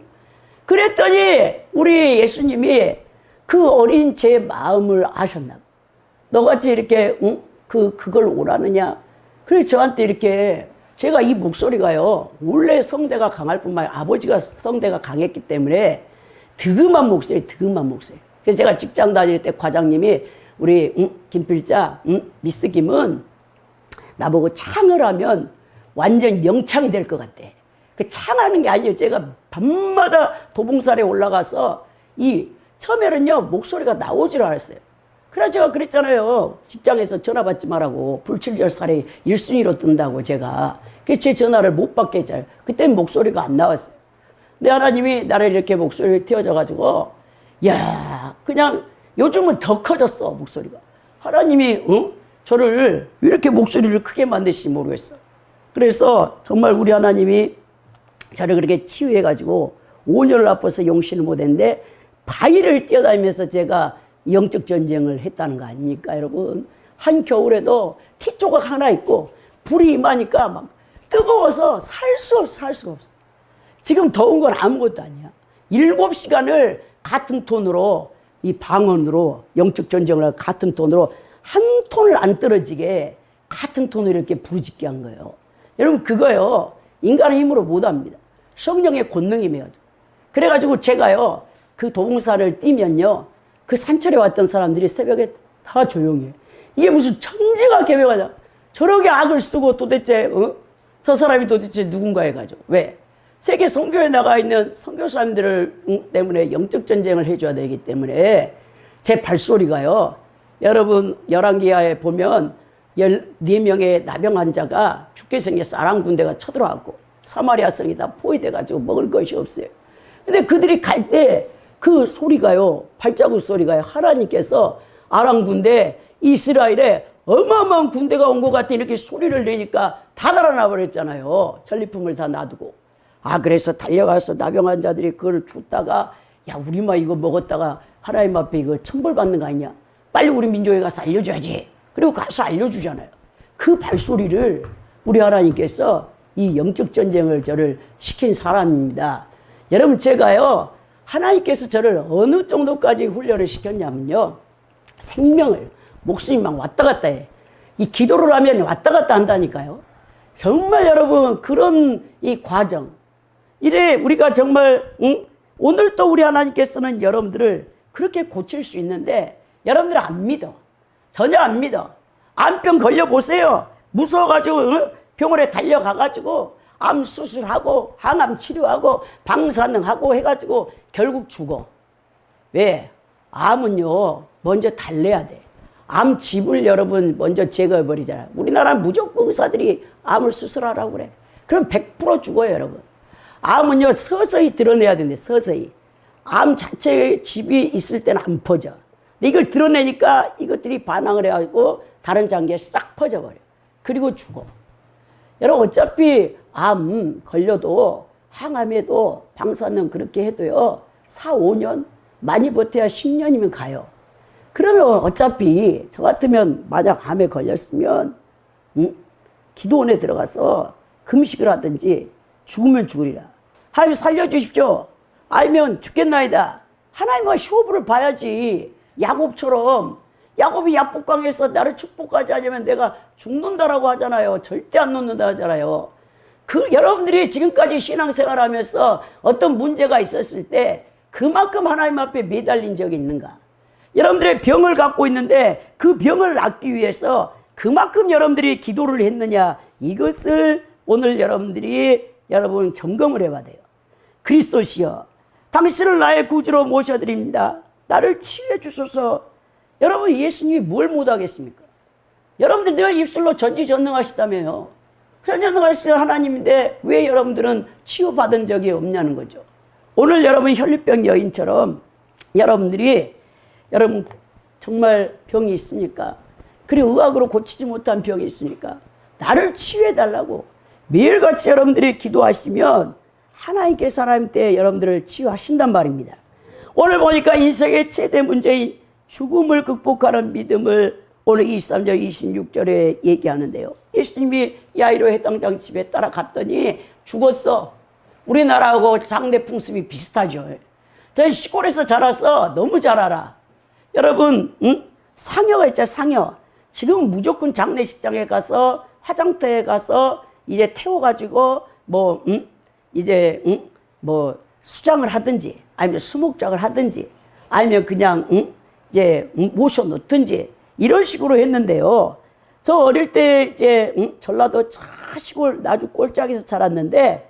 그랬더니 우리 예수님이 그 어린 제 마음을 아셨나 봐. 너같이 이렇게 그걸 오라느냐. 그래서 저한테 이렇게, 제가 이 목소리가요 원래 성대가 강할 뿐만 아니라 아버지가 성대가 강했기 때문에 득음한 목소리. 그래서 제가 직장 다닐 때 과장님이 우리 김필자 미스 김은 나보고 창을 하면 완전 명창이 될 것 같대. 그 창하는 게 아니에요. 제가 밤마다 도봉산에 올라가서 처음에는요 목소리가 나오질 않았어요. 그래서 제가 그랬잖아요. 직장에서 전화 받지 말라고. 불칠절살이 1순위로 뜬다고 제가. 그래서 제 전화를 못 받게 했잖아요. 그때는 목소리가 안 나왔어요. 근데 하나님이 나를 이렇게 목소리를 띄워줘가지고, 야, 그냥 요즘은 더 커졌어 목소리가. 하나님이 저를 왜 이렇게 목소리를 크게 만드실지 모르겠어. 그래서 정말 우리 하나님이 저를 그렇게 치유해가지고 5년을 아파서 용신을 못했는데 바위를 뛰어다니면서 제가 영적 전쟁을 했다는 거 아닙니까, 여러분? 한겨울에도 티조각 하나 있고 불이 임하니까 막 뜨거워서 살 수가 없어. 지금 더운 건 아무것도 아니야. 7시간을 같은 톤으로, 이 방언으로 영적 전쟁을 하고 같은 톤으로 한 톤을 안 떨어지게 같은 톤으로 이렇게 부르짖게 한 거예요. 여러분, 그거요 인간의 힘으로 못합니다. 성령의 권능이며. 그래가지고 제가요 그 도봉산을 뛰면요 그 산철에 왔던 사람들이 새벽에 다 조용히 해. 이게 무슨 천지가 개벽하냐. 저렇게 악을 쓰고 도대체 저 사람이 도대체 누군가 해가지고. 왜? 세계 선교에 나가 있는 선교사님들을 때문에 영적 전쟁을 해줘야 되기 때문에 제 발소리가요. 여러분 열왕기하에 보면 14명의 나병 환자가 죽게 생겨서 아람 군대가 쳐들어왔고 사마리아 성이 다 포위돼가지고 먹을 것이 없어요. 근데 그들이 갈 때 그 소리가요. 발자국 소리가요. 하나님께서 아람 군대 이스라엘에 어마어마한 군대가 온 것 같아 이렇게 소리를 내니까 다 달아나 버렸잖아요. 전리품을 다 놔두고. 그래서 달려가서 나병 환자들이 그걸 줍다가 야 우리만 이거 먹었다가 하나님 앞에 이거 천벌받는 거 아니냐. 빨리 우리 민족에 가서 알려줘야지. 그리고 가서 알려주잖아요. 그 발소리를 우리 하나님께서 이 영적 전쟁을 저를 시킨 사람입니다. 여러분 제가요 하나님께서 저를 어느 정도까지 훈련을 시켰냐면요. 생명을 목숨이 막 왔다 갔다 해. 이 기도를 하면 왔다 갔다 한다니까요. 정말 여러분 그런 이 과정 이래 우리가 정말 오늘 또 우리 하나님께서는 여러분들을 그렇게 고칠 수 있는데 여러분들 안 믿어. 전혀 안 믿어. 암병 걸려보세요. 무서워가지고 병원에 달려가가지고 암 수술하고 항암 치료하고 방사능하고 해가지고 결국 죽어. 왜? 암은요 먼저 달래야 돼. 암집을 여러분 먼저 제거해버리잖아요. 우리나라는 무조건 의사들이 암을 수술하라고 그래. 그럼 100% 죽어요 여러분. 암은요 서서히 드러내야 되는데 서서히. 암 자체의 집이 있을 때는 안 퍼져. 이걸 드러내니까 이것들이 반항을 해가지고 다른 장기에 싹 퍼져버려. 그리고 죽어. 여러분 어차피 암 걸려도 항암에도 방사능 그렇게 해도요 4, 5년 많이 버텨야 10년이면 가요. 그러면 어차피 저 같으면 만약 암에 걸렸으면 기도원에 들어가서 금식을 하든지 죽으면 죽으리라. 하나님 살려주십시오. 알면 죽겠나이다. 하나님과 시호부를 봐야지. 야곱처럼 야곱이 야복강에서 나를 축복하지 않으면 내가 죽는다라고 하잖아요. 절대 안 놓는다 하잖아요. 여러분들이 지금까지 신앙생활하면서 어떤 문제가 있었을 때 그만큼 하나님 앞에 매달린 적이 있는가? 여러분들의 병을 갖고 있는데 그 병을 낫기 위해서 그만큼 여러분들이 기도를 했느냐? 이것을 오늘 여러분 점검을 해봐야 돼요. 그리스도시여 당신을 나의 구주로 모셔드립니다. 나를 치유해 주소서. 여러분 예수님이 뭘 못하겠습니까? 여러분들 늘 입술로 전지전능하시다며요. 전지전능하신 하나님인데 왜 여러분들은 치유받은 적이 없냐는 거죠. 오늘 여러분 혈류병 여인처럼 여러분 정말 병이 있습니까? 그리고 의학으로 고치지 못한 병이 있습니까? 나를 치유해달라고 매일같이 여러분들이 기도하시면 하나님께서 하나님 때 여러분들을 치유하신단 말입니다. 오늘 보니까 인생의 최대 문제인 죽음을 극복하는 믿음을 오늘 23절 26절에 얘기하는데요. 예수님이 야이로 해당장 집에 따라갔더니 죽었어. 우리나라하고 장례 풍습이 비슷하죠. 저 시골에서 자라서 너무 잘 알아. 여러분 상여가 있잖아. 상여. 지금 무조건 장례식장에 가서 화장터에 가서 이제 태워가지고 수장을 하든지 아니면 수목장을 하든지 아니면 그냥 이제 모셔 놓든지 이런 식으로 했는데요. 저 어릴 때 이제 전라도 시골 나주 꼴짝에서 자랐는데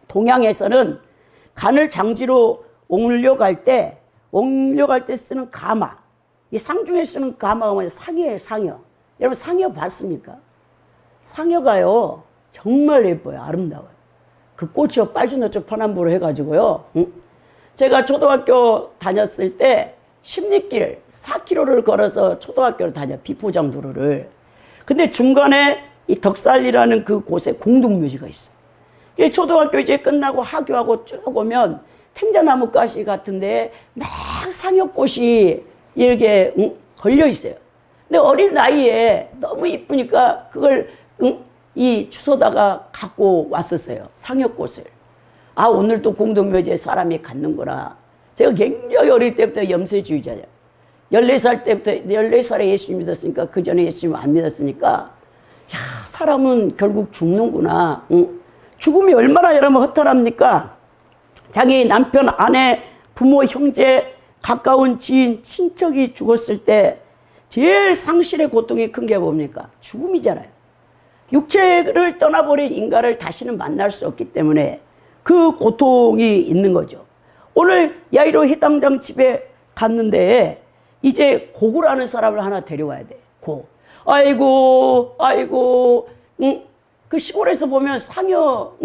동양에서는 간을 장지로 옮겨갈 때 쓰는 가마, 이 상중에 쓰는 가마가 뭐냐? 상여예요, 상여. 여러분 상여 봤습니까? 상여가요 정말 예뻐요, 아름다워요. 그 꽃이요 빨주노초 파남보로 해가지고요. 제가 초등학교 다녔을 때 십리길 4km를 걸어서 초등학교를 다녀, 비포장도로를. 근데 중간에 이 덕살리라는 그 곳에 공동묘지가 있어. 초등학교 이제 끝나고 하교하고 쭉 오면 탱자나무 가시 같은데 막 상여꽃이 이렇게 걸려 있어요. 근데 어린 나이에 너무 이쁘니까 그걸 이 주워다가 갖고 왔었어요. 상여꽃을. 오늘 또 공동묘지에 사람이 갖는구나. 제가 굉장히 어릴 때부터 염세주의자예요. 14살에 예수님 믿었으니까, 그 전에 예수님 안 믿었으니까, 사람은 결국 죽는구나. 죽음이 얼마나 여러분 허탈합니까? 자기 남편, 아내, 부모, 형제, 가까운 지인, 친척이 죽었을 때 제일 상실의 고통이 큰 게 뭡니까? 죽음이잖아요. 육체를 떠나버린 인간을 다시는 만날 수 없기 때문에 그 고통이 있는 거죠. 오늘 야이로 해당장 집에 갔는데 이제 고구라는 사람을 하나 데려와야 돼. 고. 아이고, 그 시골에서 보면 상여,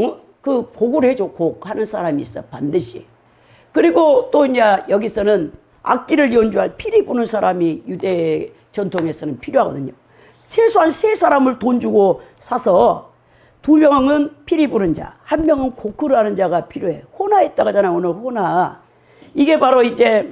그 곡을 해줘. 곡 하는 사람이 있어. 반드시. 그리고 또 이제 여기서는 악기를 연주할 피리 부는 사람이 유대 전통에서는 필요하거든요. 최소한 3사람을 돈 주고 사서 2명은 피리 부는 자, 1명은 고크를 하는 자가 필요해. 호나했다고 하잖아, 오늘 호나. 이게 바로 이제,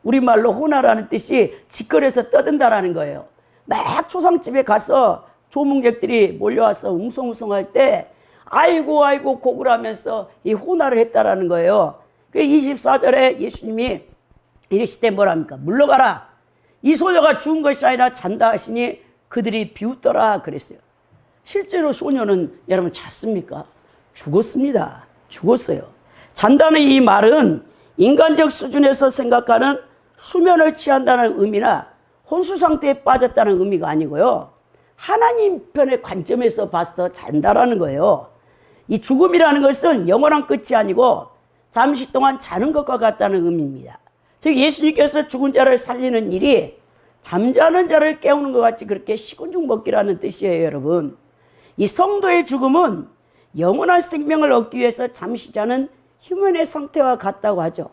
우리말로 호나라는 뜻이 직거래에서 떠든다라는 거예요. 막 초상집에 가서 조문객들이 몰려와서 웅성웅성할 때, 아이고, 고크를 하면서 이 호나를 했다라는 거예요. 그 24절에 예수님이 이르시되 뭐랍니까? 물러가라. 이 소녀가 죽은 것이 아니라 잔다 하시니 그들이 비웃더라 그랬어요. 실제로 소녀는 여러분 잤습니까? 죽었습니다. 죽었어요. 잔다는 이 말은 인간적 수준에서 생각하는 수면을 취한다는 의미나 혼수 상태에 빠졌다는 의미가 아니고요. 하나님 편의 관점에서 봐서 잔다라는 거예요. 이 죽음이라는 것은 영원한 끝이 아니고 잠시 동안 자는 것과 같다는 의미입니다. 즉 예수님께서 죽은 자를 살리는 일이 잠자는 자를 깨우는 것 같이 그렇게 시군죽 먹기라는 뜻이에요, 여러분. 이 성도의 죽음은 영원한 생명을 얻기 위해서 잠시 자는 휴면의 상태와 같다고 하죠.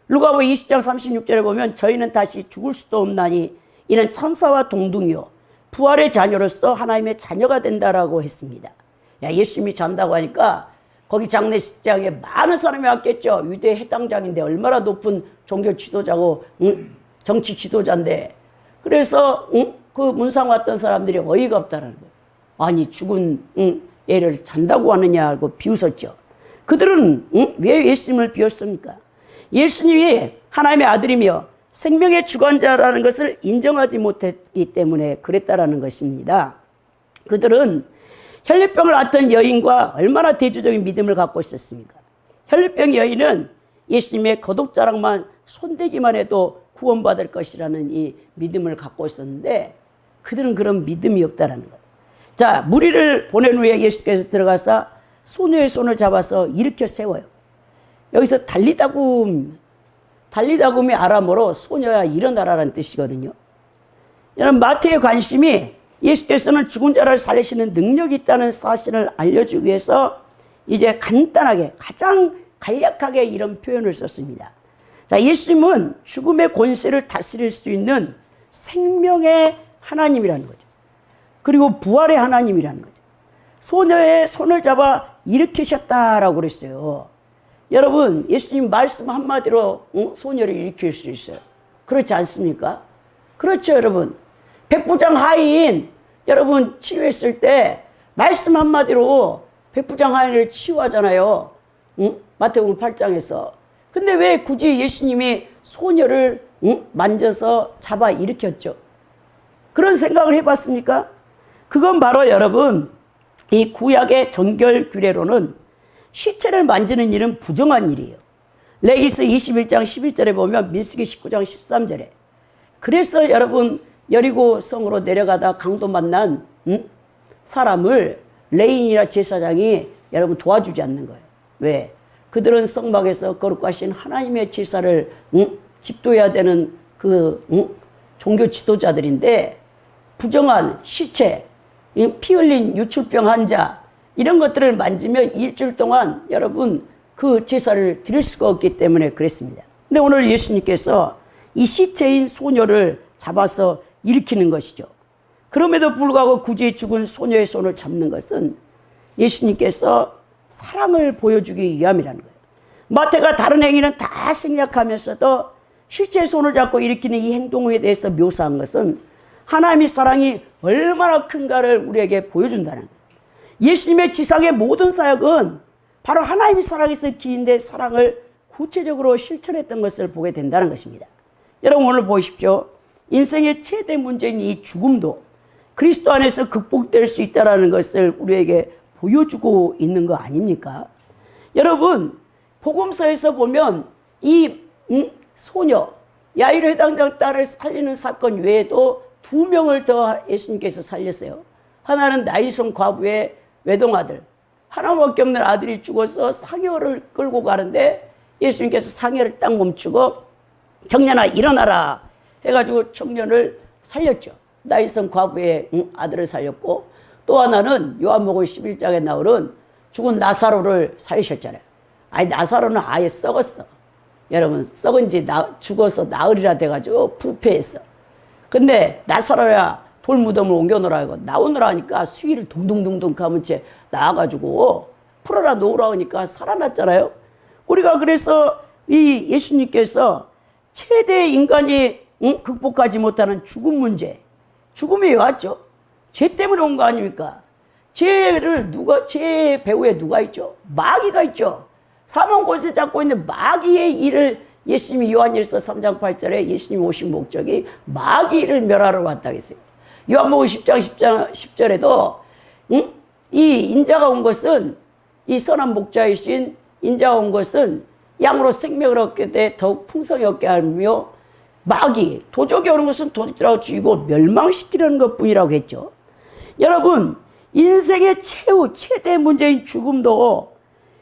루가복음 20장 36절에 보면 저희는 다시 죽을 수도 없나니 이는 천사와 동등이요 부활의 자녀로서 하나님의 자녀가 된다라고 했습니다. 야, 예수님이 잔다고 하니까 거기 장례식장에 많은 사람이 왔겠죠. 유대 해당장인데 얼마나 높은 종교 지도자고 정치 지도자인데 그래서 그 문상 왔던 사람들이 어이가 없다는 거예요. 아니 죽은 애를 잔다고 하느냐 하고 비웃었죠. 그들은 왜 예수님을 비웃습니까? 예수님이 하나님의 아들이며 생명의 주관자라는 것을 인정하지 못했기 때문에 그랬다라는 것입니다. 그들은 혈류병을 앓던 여인과 얼마나 대조적인 믿음을 갖고 있었습니까? 혈류병 여인은 예수님의 거독자락만 손대기만 해도 구원받을 것이라는 이 믿음을 갖고 있었는데 그들은 그런 믿음이 없다는 거예요. 자, 무리를 보낸 후에 예수께서 들어가서 소녀의 손을 잡아서 일으켜 세워요. 여기서 달리다굼이 아람어로 소녀야 일어나라라는 뜻이거든요. 여러분 마태의 관심이 예수께서는 죽은 자를 살리시는 능력이 있다는 사실을 알려주기 위해서 이제 간단하게 가장 간략하게 이런 표현을 썼습니다. 자, 예수님은 죽음의 권세를 다스릴 수 있는 생명의 하나님이라는 거죠. 그리고 부활의 하나님이라는 거죠. 소녀의 손을 잡아 일으키셨다라고 그랬어요. 여러분, 예수님 말씀 한마디로 소녀를 일으킬 수 있어요. 그렇지 않습니까? 그렇죠, 여러분. 백부장 하인, 여러분 치유했을 때 말씀 한마디로 백부장 하인을 치유하잖아요. 마태복음 8장에서. 근데 왜 굳이 예수님이 소녀를 만져서 잡아 일으켰죠? 그런 생각을 해봤습니까? 그건 바로 여러분, 이 구약의 정결 규례로는 시체를 만지는 일은 부정한 일이에요. 레위기 21장 11절에 보면 민수기 19장 13절에. 그래서 여러분 여리고 성으로 내려가다 강도 만난 사람을 레인이나 제사장이 여러분 도와주지 않는 거예요. 왜? 그들은 성막에서 거룩하신 하나님의 제사를 집도해야 되는 그 종교 지도자들인데 부정한 시체, 피 흘린 유출병 환자 이런 것들을 만지면 일주일 동안 여러분 그 제사를 드릴 수가 없기 때문에 그랬습니다. 근데 오늘 예수님께서 이 시체인 소녀를 잡아서 일으키는 것이죠. 그럼에도 불구하고 굳이 죽은 소녀의 손을 잡는 것은 예수님께서 사랑을 보여주기 위함이라는 거예요. 마태가 다른 행위는 다 생략하면서도 실제 손을 잡고 일으키는 이 행동에 대해서 묘사한 것은 하나님의 사랑이 얼마나 큰가를 우리에게 보여준다는 거예요. 예수님의 지상의 모든 사역은 바로 하나님의 사랑에서 기인된 사랑을 구체적으로 실천했던 것을 보게 된다는 것입니다. 여러분 오늘 보십시오. 인생의 최대 문제인 이 죽음도 그리스도 안에서 극복될 수 있다는 것을 우리에게 보여주고 있는 거 아닙니까? 여러분 복음서에서 보면 이 소녀 야이로 회당장 딸을 살리는 사건 외에도 2명을 더 예수님께서 살렸어요. 하나는 나이손 과부의 외동아들, 하나밖에 없는 아들이 죽어서 상여를 끌고 가는데 예수님께서 상여를 딱 멈추고 청년아 일어나라 해가지고 청년을 살렸죠. 나이손 과부의 아들을 살렸고, 또 하나는 요한복음 11장에 나오는 죽은 나사로를 살리셨잖아요. 아니 나사로는 아예 썩었어. 여러분 썩은 지 죽어서 나흘이라 돼가지고 부패했어. 근데 나사로야 돌무덤을 옮겨놓으라 하고 나오느라 하니까 수위를 둥둥둥둥 감은 채 나와가지고 풀어라 놓으라 하니까 살아났잖아요. 우리가 그래서 이 예수님께서 최대 인간이 극복하지 못하는 죽음 문제, 죽음이 왜 왔죠? 죄 때문에 온 거 아닙니까? 죄 배후에 누가 있죠? 마귀가 있죠. 사망 권세 잡고 있는 마귀의 일을 예수님이 요한일서 3장 8절에 예수님 오신 목적이 마귀를 멸하러 왔다 했어요. 요한복음 10장 10절에도 이 인자가 온 것은, 이 선한 목자이신 인자가 온 것은 양으로 생명을 얻게 돼 더욱 풍성히 얻게 하며 마귀 도적이 오는 것은 도적들하고 죽이고 멸망시키려는 것뿐이라고 했죠. 여러분 인생의 최대 문제인 죽음도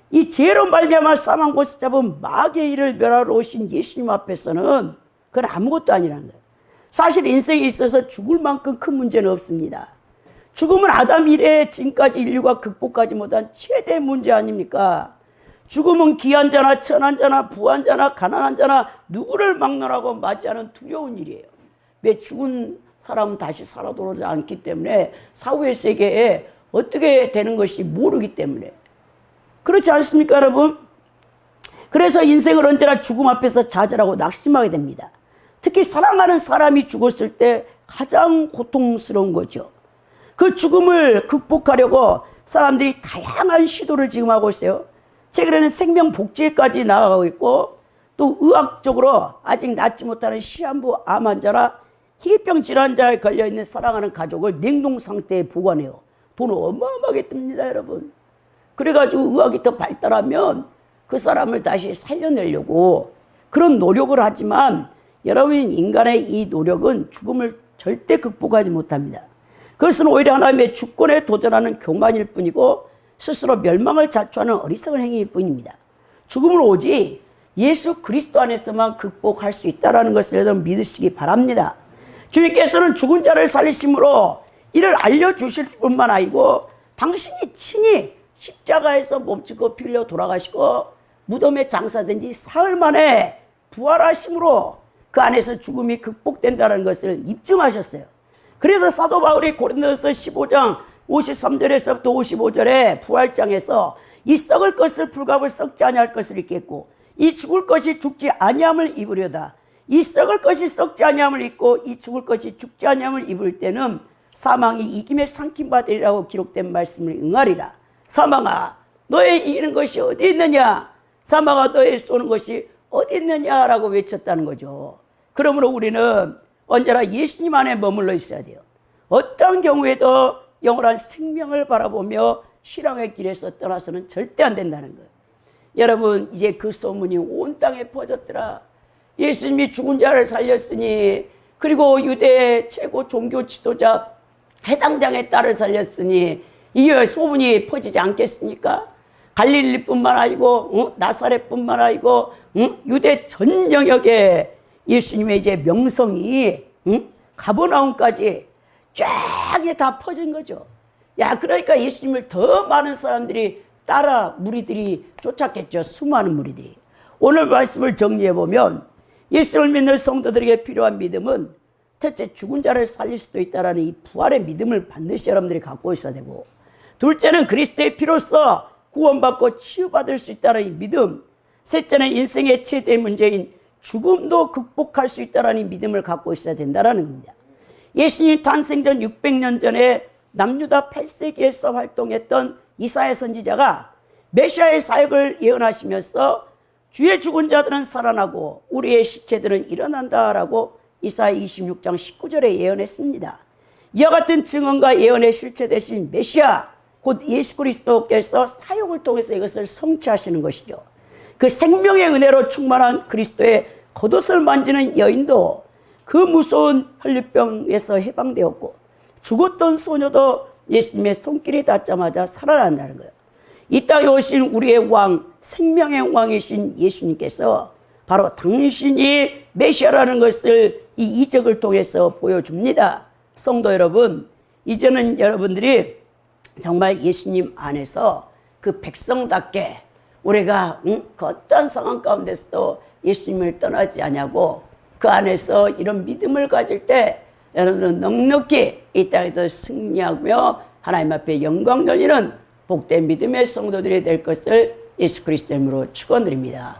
이 죄로 말미암아 사망 권세 잡은 마귀의 일을 멸하러 오신 예수님 앞에서는 그건 아무것도 아니라는 거예요. 사실 인생에 있어서 죽을 만큼 큰 문제는 없습니다. 죽음은 아담 이래 지금까지 인류가 극복하지 못한 최대 문제 아닙니까? 죽음은 귀한 자나 천한 자나 부한 자나 가난한 자나 누구를 막론하고 맞이하는 두려운 일이에요. 왜? 죽은 사람은 다시 살아 돌아오지 않기 때문에 사후의 세계에 어떻게 되는 것이 모르기 때문에. 그렇지 않습니까 여러분? 그래서 인생을 언제나 죽음 앞에서 좌절하고 낙심하게 됩니다. 특히 사랑하는 사람이 죽었을 때 가장 고통스러운 거죠. 그 죽음을 극복하려고 사람들이 다양한 시도를 지금 하고 있어요. 최근에는 생명복지까지 나아가고 있고, 또 의학적으로 아직 낫지 못하는 시한부 암 환자나 희귀병 질환자에 걸려있는 사랑하는 가족을 냉동 상태에 보관해요. 돈을 어마어마하게 듭니다 여러분. 그래가지고 의학이 더 발달하면 그 사람을 다시 살려내려고 그런 노력을 하지만, 여러분 인간의 이 노력은 죽음을 절대 극복하지 못합니다. 그것은 오히려 하나님의 주권에 도전하는 교만일 뿐이고 스스로 멸망을 자초하는 어리석은 행위일 뿐입니다. 죽음을 오직 예수 그리스도 안에서만 극복할 수 있다는 것을 여러분 믿으시기 바랍니다. 주님께서는 죽은 자를 살리심으로 이를 알려주실 뿐만 아니고 당신이 친히 십자가에서 몸짓고 피 흘려 돌아가시고 무덤에 장사된 지 사흘 만에 부활하심으로 그 안에서 죽음이 극복된다는 것을 입증하셨어요. 그래서 사도 바울이 고린도서 15장 53절에서부터 55절에 부활장에서 이 썩을 것을 불갑을 썩지 아니할 것을 입겠고 이 죽을 것이 죽지 아니함을 입으려다. 이 썩을 것이 썩지 아니함을 입고 이 죽을 것이 죽지 아니함을 입을 때는 사망이 이김에 삼킴 받으리라고 기록된 말씀을 응하리라. 사망아 너의 이기는 것이 어디 있느냐, 사망아 너의 쏘는 것이 어디 있느냐라고 외쳤다는 거죠. 그러므로 우리는 언제나 예수님 안에 머물러 있어야 돼요. 어떤 경우에도 영원한 생명을 바라보며 신앙의 길에서 떠나서는 절대 안 된다는 거예요. 여러분 이제 그 소문이 온 땅에 퍼졌더라. 예수님이 죽은 자를 살렸으니, 그리고 유대 최고 종교 지도자 해당장의 딸을 살렸으니 이게 소문이 퍼지지 않겠습니까? 갈릴리뿐만 아니고 나사렛뿐만 아니고 유대 전 영역에 예수님의 이제 명성이 가버나움까지 쫙 다 퍼진 거죠. 야, 그러니까 예수님을 더 많은 사람들이 따라 무리들이 쫓았겠죠. 수많은 무리들이. 오늘 말씀을 정리해 보면 예수를 믿는 성도들에게 필요한 믿음은 첫째, 죽은 자를 살릴 수도 있다는 이 부활의 믿음을 반드시 여러분들이 갖고 있어야 되고, 둘째는 그리스도의 피로써 구원받고 치유받을 수 있다는 이 믿음, 셋째는 인생의 최대 문제인 죽음도 극복할 수 있다는 이 믿음을 갖고 있어야 된다는 겁니다. 예수님 탄생 전 600년 전에 남유다 8세기에서 활동했던 이사야 선지자가 메시아의 사역을 예언하시면서 주의 죽은 자들은 살아나고 우리의 시체들은 일어난다라고 이사야 26장 19절에 예언했습니다. 이와 같은 증언과 예언의 실체 대신 메시아 곧 예수 그리스도께서 사역을 통해서 이것을 성취하시는 것이죠. 그 생명의 은혜로 충만한 그리스도의 겉옷을 만지는 여인도 그 무서운 혈류병에서 해방되었고, 죽었던 소녀도 예수님의 손길이 닿자마자 살아난다는 거예요. 이 땅에 오신 우리의 왕, 생명의 왕이신 예수님께서 바로 당신이 메시아라는 것을 이 이적을 통해서 보여줍니다. 성도 여러분, 이제는 여러분들이 정말 예수님 안에서 그 백성답게 우리가 그 어떤 상황 가운데서도 예수님을 떠나지 않냐고, 그 안에서 이런 믿음을 가질 때 여러분은 넉넉히 이 땅에서 승리하며 하나님 앞에 영광 돌리는 복된 믿음의 성도들이 될 것을 예수 그리스도 이름으로 축원드립니다.